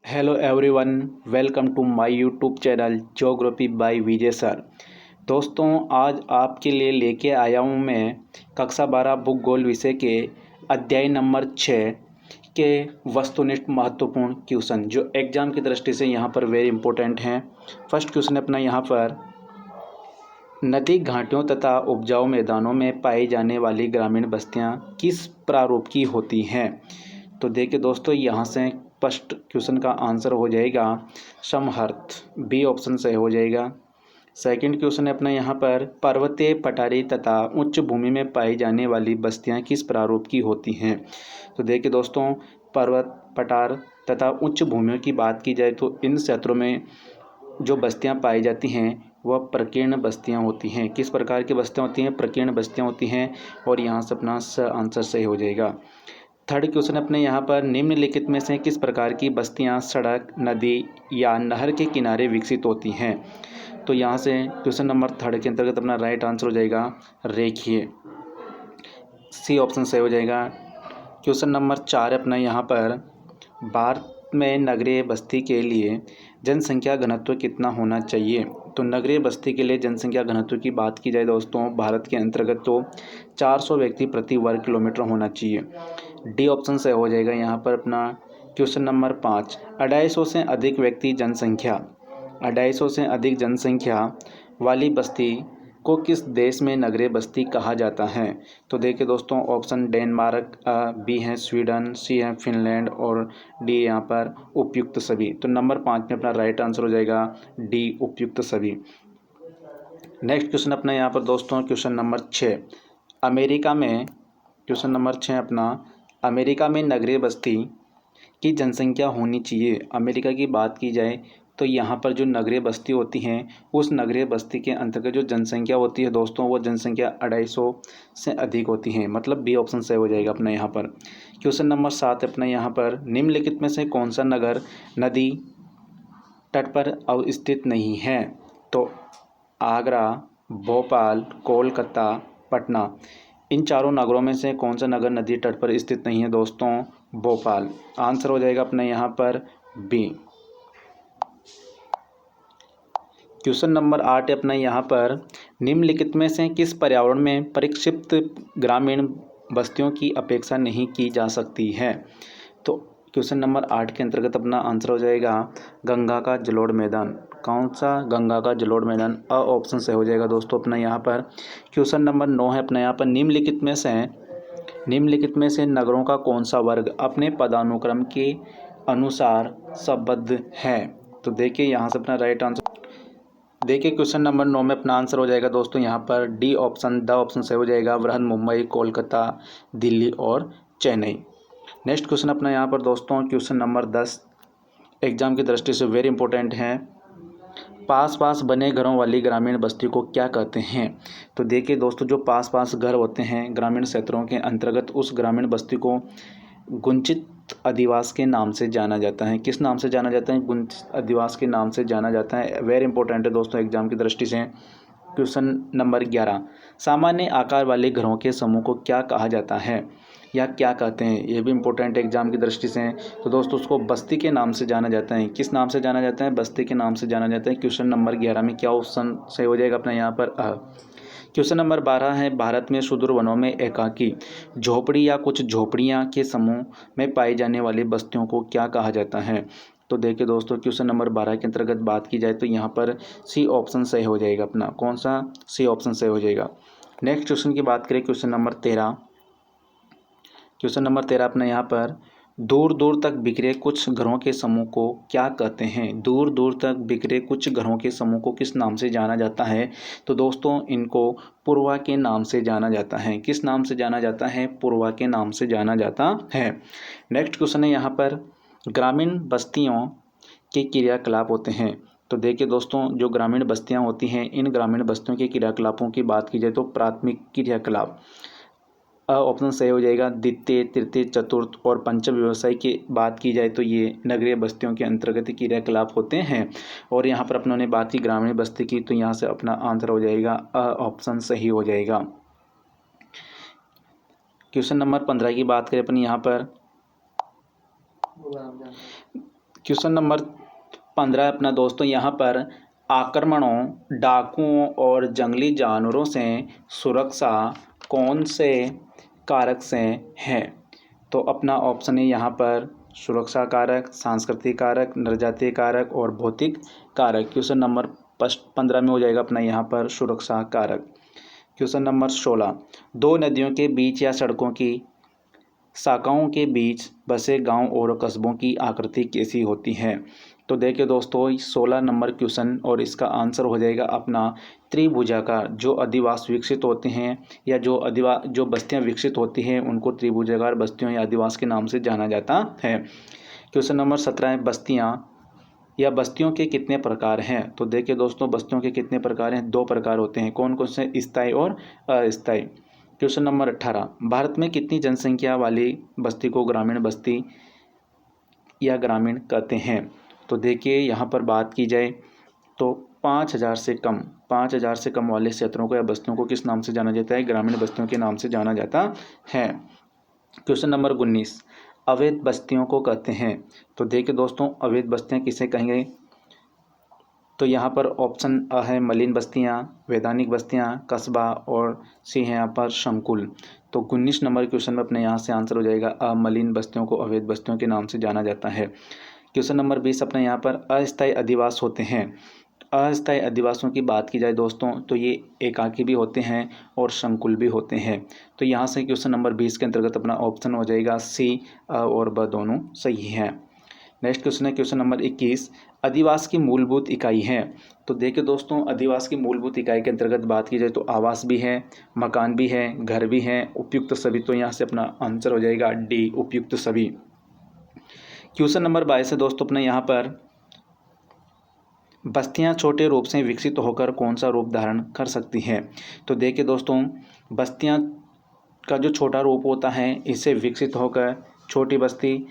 Hello everyone, welcome to my YouTube channel geography by Vijay sir. दोस्तों, आज आपके लिए लेके आया हूँ मैं कक्षा 12 भूगोल विषय के अध्याय नंबर 6 के वस्तुनिष्ठ महत्वपूर्ण क्वेश्चन, जो एग्जाम की दृष्टि से यहाँ पर वेरी इंपॉर्टेंट हैं। फर्स्ट क्वेश्चन अपना यहाँ पर, नदी घाटियों तथा उपजाऊ मैदानों में पाई जाने वाली ग्रामीण बस्तियाँ किस प्रारूप की होती हैं। तो देखिए दोस्तों, यहाँ से फर्स्ट क्वेश्चन का आंसर हो जाएगा समहर्थ, बी ऑप्शन सही हो जाएगा। सेकंड क्वेश्चन है अपना यहाँ पर, पर्वतीय पठारी तथा उच्च भूमि में पाई जाने वाली बस्तियाँ किस प्रारूप की होती हैं। तो देखिए दोस्तों, पर्वत, पठार तथा उच्च भूमियों की बात की जाए तो इन क्षेत्रों में जो बस्तियाँ पाई जाती हैं वह प्रकीर्ण बस्तियाँ होती हैं। किस प्रकार की बस्तियाँ होती हैं? प्रकीर्ण बस्तियाँ होती हैं। और यहाँ से अपना आंसर सही हो जाएगा। थर्ड क्वेश्चन अपने यहाँ पर, निम्नलिखित में से किस प्रकार की बस्तियाँ सड़क, नदी या नहर के किनारे विकसित होती हैं। तो यहाँ से क्वेश्चन नंबर थर्ड के अंतर्गत अपना राइट आंसर हो जाएगा रेखीय, सी ऑप्शन सही हो जाएगा। क्वेश्चन नंबर 4 अपना यहाँ पर, भारत में नगरीय बस्ती के लिए जनसंख्या घनत्व कितना होना चाहिए। तो नगरीय बस्ती के लिए जनसंख्या घनत्व की बात की जाए दोस्तों, भारत के अंतर्गत तो 400 व्यक्ति प्रति वर्ग किलोमीटर होना चाहिए। डी ऑप्शन सही हो जाएगा यहाँ पर अपना। क्वेश्चन नंबर 5, 250 से अधिक व्यक्ति जनसंख्या 250 से अधिक जनसंख्या वाली बस्ती को किस देश में नगरीय बस्ती कहा जाता है। तो देखिए दोस्तों, ऑप्शन डेनमार्क, बी है स्वीडन, सी है फिनलैंड और डी यहाँ पर उपयुक्त सभी। तो नंबर 5 में अपना राइट आंसर हो जाएगा डी, उपयुक्त सभी। नेक्स्ट क्वेश्चन अपना यहाँ पर दोस्तों, क्वेश्चन नंबर 6, अमेरिका में, क्वेश्चन नंबर 6 अपना, अमेरिका में नगरीय बस्ती की जनसंख्या होनी चाहिए। अमेरिका की बात की जाए तो यहाँ पर जो नगरीय बस्ती होती हैं उस नगरीय बस्ती के अंतर्गत जो जनसंख्या होती है दोस्तों, वो जनसंख्या 250 से अधिक होती है। मतलब बी ऑप्शन सही हो जाएगा अपना यहाँ पर। क्वेश्चन नंबर 7 अपना यहाँ पर, निम्नलिखित में से कौन सा नगर नदी तट पर अवस्थित नहीं है। तो आगरा, भोपाल, कोलकाता, पटना, इन चारों नगरों में से कौन सा नगर नदी तट पर स्थित नहीं है दोस्तों? भोपाल। आंसर हो जाएगा अपने यहाँ पर बी। क्वेश्चन नंबर 8 अपना यहाँ पर, निम्नलिखित में से किस पर्यावरण में परिक्षिप्त ग्रामीण बस्तियों की अपेक्षा नहीं की जा सकती है। तो क्वेश्चन नंबर 8 के अंतर्गत अपना आंसर हो जाएगा गंगा का जलोढ़ मैदान। कौन सा? गंगा का जलोढ़ मैदान, अ ऑप्शन से हो जाएगा दोस्तों अपना यहाँ पर। क्वेश्चन नंबर 9 है अपना यहाँ पर, निम्नलिखित में से नगरों का कौन सा वर्ग अपने पदानुक्रम के अनुसार संबद्ध है। तो देखिए यहाँ से अपना राइट आंसर, देखिए क्वेश्चन नंबर 9 में अपना आंसर हो जाएगा दोस्तों यहाँ पर डी ऑप्शन, द ऑप्शन से हो जाएगा बृहन मुंबई, कोलकाता, दिल्ली और चेन्नई। नेक्स्ट क्वेश्चन अपना यहाँ पर दोस्तों, क्वेश्चन नंबर 10 एग्जाम की दृष्टि से वेरी इंपॉर्टेंट है, पास पास बने घरों वाली ग्रामीण बस्ती को क्या कहते हैं। तो देखिए दोस्तों, जो पास पास घर होते हैं ग्रामीण क्षेत्रों के अंतर्गत, उस ग्रामीण बस्ती को गुंचित अधिवास के नाम से जाना जाता है। किस नाम से जाना जाता है? गुंचित अधिवास के नाम से जाना जाता है। वेरी इंपॉर्टेंट है दोस्तों एग्जाम की दृष्टि से। क्वेश्चन नंबर 11, सामान्य आकार वाले घरों के समूह को क्या कहा जाता है या क्या कहते हैं। ये भी इंपॉर्टेंट एग्जाम की दृष्टि से। तो दोस्तों उसको बस्ती के नाम से जाना जाता है। किस नाम से जाना जाता है? बस्ती के नाम से जाना जाता है। क्वेश्चन नंबर 11 में क्या ऑप्शन सही हो जाएगा अपना यहाँ पर? क्वेश्चन नंबर 12 है, भारत में सुदूर वनों में एकाकी झोपड़ी या कुछ झोपड़ियाँ के समूह में पाई जाने वाली बस्तियों को क्या कहा जाता है। तो देखिए दोस्तों, क्वेश्चन नंबर 12 के अंतर्गत बात की जाए तो यहाँ पर सी ऑप्शन सही हो जाएगा अपना। कौन सा? सी ऑप्शन सही हो जाएगा। नेक्स्ट क्वेश्चन की बात करें, क्वेश्चन नंबर 13, क्वेश्चन नंबर 13 अपना यहाँ पर, दूर दूर तक बिखरे कुछ घरों के समूह को क्या कहते हैं। दूर दूर तक बिखरे कुछ घरों के समूह को किस नाम से जाना जाता है। तो दोस्तों इनको पूर्वा के नाम से जाना जाता है। किस नाम से जाना जाता है? पूर्वा के नाम से जाना जाता है। नेक्स्ट क्वेश्चन है यहाँ पर, ग्रामीण बस्तियों के क्रियाकलाप होते हैं। तो देखिए दोस्तों, जो ग्रामीण बस्तियाँ होती हैं, इन ग्रामीण बस्तियों के क्रियाकलापों की बात की जाए तो प्राथमिक क्रियाकलाप, ऑप्शन सही हो जाएगा द्वितीय, तृतीय, चतुर्थ और पंचम व्यवसाय की बात की जाए तो ये नगरीय बस्तियों के अंतर्गत क्रियाकलाप होते हैं। और यहाँ पर अपनों ने बात की ग्रामीण बस्ती की, तो यहाँ से अपना आंसर हो जाएगा ऑप्शन सही हो जाएगा। क्वेश्चन नंबर 15 की बात करें अपन यहाँ पर, क्वेश्चन नंबर 15 अपना दोस्तों यहाँ पर आक्रमणों, डाकुओं और जंगली जानवरों से सुरक्षा कौन से कारक से है? तो अपना ऑप्शन है यहाँ पर सुरक्षा कारक, सांस्कृतिक कारक, नरजातीय कारक और भौतिक कारक। क्वेश्चन नंबर 15 में हो जाएगा अपना यहाँ पर सुरक्षा कारक। क्वेश्चन नंबर 16, दो नदियों के बीच या सड़कों की शाखाओं के बीच बसे गांव और कस्बों की आकृति कैसी होती है? तो देखिए दोस्तों 16 नंबर क्वेश्चन और इसका आंसर हो जाएगा अपना त्रिभुजाकार। जो अधिवास विकसित होते हैं या जो बस्तियां विकसित होती हैं उनको त्रिभुजाकार बस्तियों या अधिवास के नाम से जाना जाता है। क्वेश्चन नंबर 17 है बस्तियां या बस्तियों के कितने प्रकार हैं? तो देखिए दोस्तों बस्तियों के कितने प्रकार हैं? 2 प्रकार होते हैं। कौन कौन से? स्थायी और अस्थायी। क्वेश्चन नंबर 18, भारत में कितनी जनसंख्या वाली बस्ती को ग्रामीण बस्ती या ग्रामीण कहते हैं? तो देखिए यहाँ पर बात की जाए तो 5,000 से कम वाले क्षेत्रों को या बस्तियों को किस नाम से जाना जाता है? ग्रामीण बस्तियों के नाम से जाना जाता है। क्वेश्चन नंबर 19, अवैध बस्तियों को कहते हैं? तो देखिए दोस्तों अवैध बस्तियां किसे कहेंगे? तो यहाँ पर ऑप्शन अ है मलिन बस्तियाँ, वैधानिक बस्तियाँ, कस्बा और सी है यहाँ पर संकुल। तो 19 नंबर क्वेश्चन में अपने यहाँ से आंसर हो जाएगा अमलिन बस्तियों को अवैध बस्तियों के नाम से जाना जाता है। क्वेश्चन नंबर 20 अपने यहाँ पर अस्थायी अधिवास होते हैं। अस्थायी अधिवासों की बात की जाए दोस्तों तो ये एकाकी भी होते हैं और संकुल भी होते हैं। तो यहाँ से क्वेश्चन नंबर 20 के अंतर्गत अपना ऑप्शन हो जाएगा सी और ब दोनों सही हैं। नेक्स्ट क्वेश्चन है क्वेश्चन नंबर 21, अधिवास की मूलभूत इकाई है? तो देखिए दोस्तों अधिवास की मूलभूत इकाई के अंतर्गत बात की जाए तो आवास भी है, मकान भी है, घर भी है, उपयुक्त सभी। तो यहाँ से अपना आंसर हो जाएगा डी उपयुक्त सभी। क्वेश्चन नंबर 22 है दोस्तों अपने यहाँ पर बस्तियां छोटे रूप से विकसित होकर कौन सा रूप धारण कर सकती हैं? तो देखिए दोस्तों बस्तियां का जो छोटा रूप होता है इससे विकसित होकर छोटी बस्ती,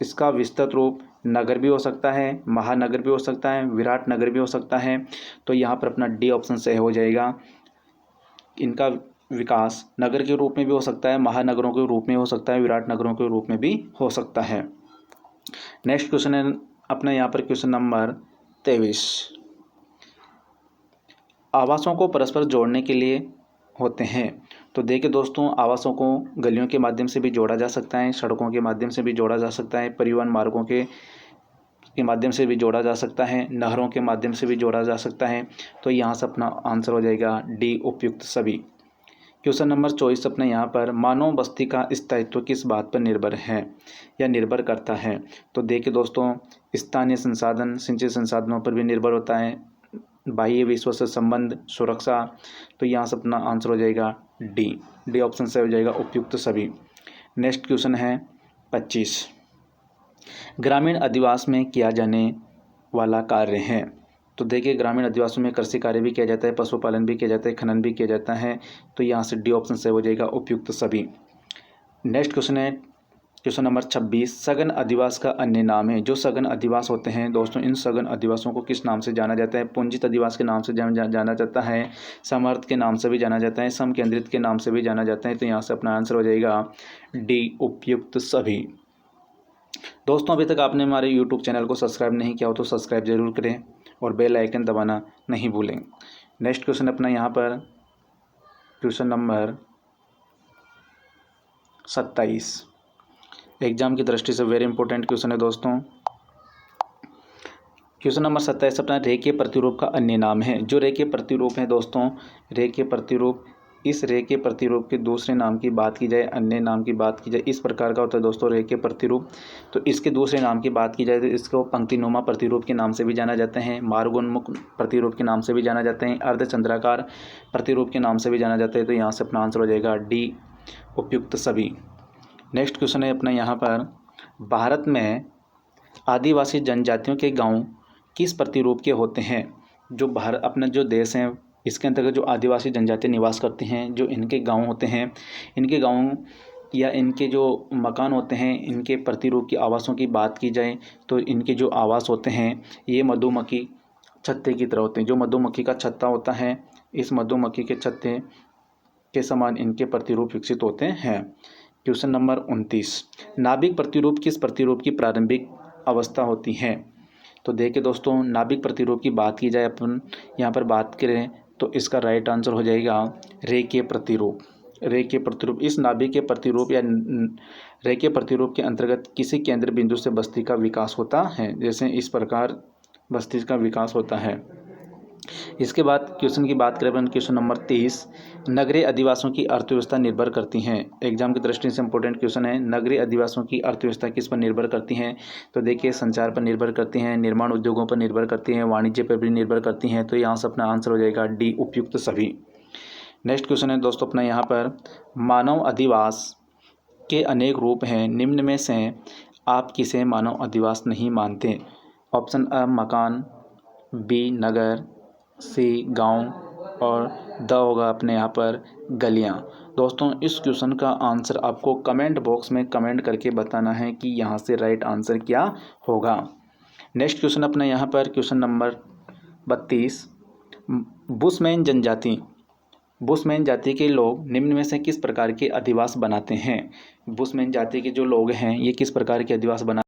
इसका विस्तृत रूप नगर भी हो सकता है, महानगर भी हो सकता है, विराट नगर भी हो सकता है। तो यहाँ पर अपना डी ऑप्शन सही हो जाएगा। इनका विकास नगर के रूप में भी हो सकता है, महानगरों के रूप में हो सकता है, विराट नगरों के रूप में भी हो सकता है। नेक्स्ट क्वेश्चन है अपना यहाँ पर क्वेश्चन नंबर 23, आवासों को परस्पर जोड़ने के लिए होते हैं? तो देखिए दोस्तों आवासों को गलियों के माध्यम से भी जोड़ा जा सकता है, सड़कों के माध्यम से भी जोड़ा जा सकता है, परिवहन मार्गों के माध्यम से भी जोड़ा जा सकता है, नहरों के माध्यम से भी जोड़ा जा सकता है। तो यहाँ से अपना आंसर हो जाएगा डी उपयुक्त सभी। क्वेश्चन नंबर 24 अपने यहाँ पर मानव बस्ती का स्थायित्व किस बात पर निर्भर है या निर्भर करता है? तो देखिए दोस्तों स्थानीय संसाधन, सिंचित संसाधनों पर भी निर्भर होता है, बाह्य विश्व से संबंध, सुरक्षा। तो यहाँ से अपना आंसर हो जाएगा डी ऑप्शन से हो जाएगा उपयुक्त सभी। नेक्स्ट क्वेश्चन है 25, ग्रामीण अधिवास में किया जाने वाला कार्य है? तो देखिए ग्रामीण अधिवासों में कृषि कार्य भी किया जाता है, पशुपालन भी किया जाता है, खनन भी किया जाता है। तो यहाँ से डी ऑप्शन से हो जाएगा उपयुक्त सभी। नेक्स्ट क्वेश्चन है क्वेश्चन नंबर 26, सघन अधिवास का अन्य नाम है? जो सघन अधिवास होते हैं दोस्तों इन सघन अधिवासों को किस नाम से जाना जाता है? पूंजित अधिवास के नाम से जाना जाता है, समर्थ के नाम से भी जाना जाता है, समकेंद्रित के नाम से भी जाना जाता है। तो यहाँ से अपना आंसर हो जाएगा डी उपयुक्त सभी। दोस्तों अभी तक आपने हमारे YouTube चैनल को सब्सक्राइब नहीं किया हो तो सब्सक्राइब जरूर करें और बेल आइकन दबाना नहीं भूलें। नेक्स्ट क्वेश्चन अपना यहाँ पर क्वेश्चन नंबर 27, एग्जाम की दृष्टि से वेरी इंपॉर्टेंट क्वेश्चन है दोस्तों। क्वेश्चन नंबर 27 अपना रेखीय प्रतिरूप का अन्य नाम है? जो रेखीय प्रतिरूप है दोस्तों, रेखीय प्रतिरूप, इस रेखीय प्रतिरूप के दूसरे नाम की बात की जाए, अन्य नाम की बात की जाए, इस प्रकार का होता है दोस्तों रेखीय प्रतिरूप। तो इसके दूसरे नाम की बात की जाए तो इसको पंक्तिनुमा प्रतिरूप के नाम से भी जाना जाता है, मार्गोन्मुख प्रतिरूप के नाम से भी जाना जाता है, अर्धचंद्राकार प्रतिरूप के नाम से भी जाना जाता है। तो यहाँ से अपना आंसर हो जाएगा डी उपयुक्त सभी। नेक्स्ट क्वेश्चन है अपना यहाँ पर, भारत में आदिवासी जनजातियों के गाँव किस प्रतिरूप के होते हैं? जो भारत अपना जो देश है इसके अंतर्गत जो आदिवासी जनजाति निवास करते हैं, जो इनके गांव होते हैं, इनके गांव या इनके जो मकान होते हैं, इनके प्रतिरूप की आवासों की बात की जाए तो इनके जो आवास होते हैं ये मधुमक्खी छत्ते की तरह होते हैं। जो मधुमक्खी का छत्ता होता है, इस मधुमक्खी के छत्ते के समान इनके प्रतिरूप विकसित होते हैं। क्वेश्चन नंबर 29, नाभिक प्रतिरूप किस प्रतिरूप की प्रारंभिक अवस्था होती है। तो देखिए दोस्तों, नाभिक प्रतिरूप की बात की जाए, अपन यहाँ पर बात करें तो इसका राइट आंसर हो जाएगा रेखीय प्रतिरूप। रेखीय प्रतिरूप इस नाभिक के प्रतिरूप या रेखीय प्रतिरूप के अंतर्गत किसी केंद्र बिंदु से बस्ती का विकास होता है। जैसे इस प्रकार बस्ती का विकास होता है। इसके बाद क्वेश्चन की बात करें अपन, क्वेश्चन नंबर 30, नगरीय अधिवासियों की अर्थव्यवस्था निर्भर करती हैं। एग्जाम की दृष्टि से इंपॉर्टेंट क्वेश्चन है। नगरीय अधिवासियों की अर्थव्यवस्था किस पर निर्भर करती हैं? तो देखिए, संचार पर निर्भर करती हैं, निर्माण उद्योगों पर निर्भर करती हैं, वाणिज्य पर भी निर्भर करती हैं। तो यहाँ से अपना आंसर हो जाएगा डी, उपयुक्त सभी। नेक्स्ट क्वेश्चन है दोस्तों अपना यहाँ पर, मानव अधिवास के अनेक रूप हैं, निम्न में से आप किसे मानव अधिवास नहीं मानते? ऑप्शन अ मकान, बी नगर, सी गांव और द होगा अपने यहाँ पर गलियाँ। दोस्तों, इस क्वेश्चन का आंसर आपको कमेंट बॉक्स में कमेंट करके बताना है कि यहाँ से राइट आंसर क्या होगा। नेक्स्ट क्वेश्चन अपना यहाँ पर क्वेश्चन नंबर 32, बुशमैन जनजाति, बुशमैन जाति के लोग निम्न में से किस प्रकार के अधिवास बनाते हैं? बुशमैन जाति के जो लोग हैं ये किस प्रकार के अधिवास बना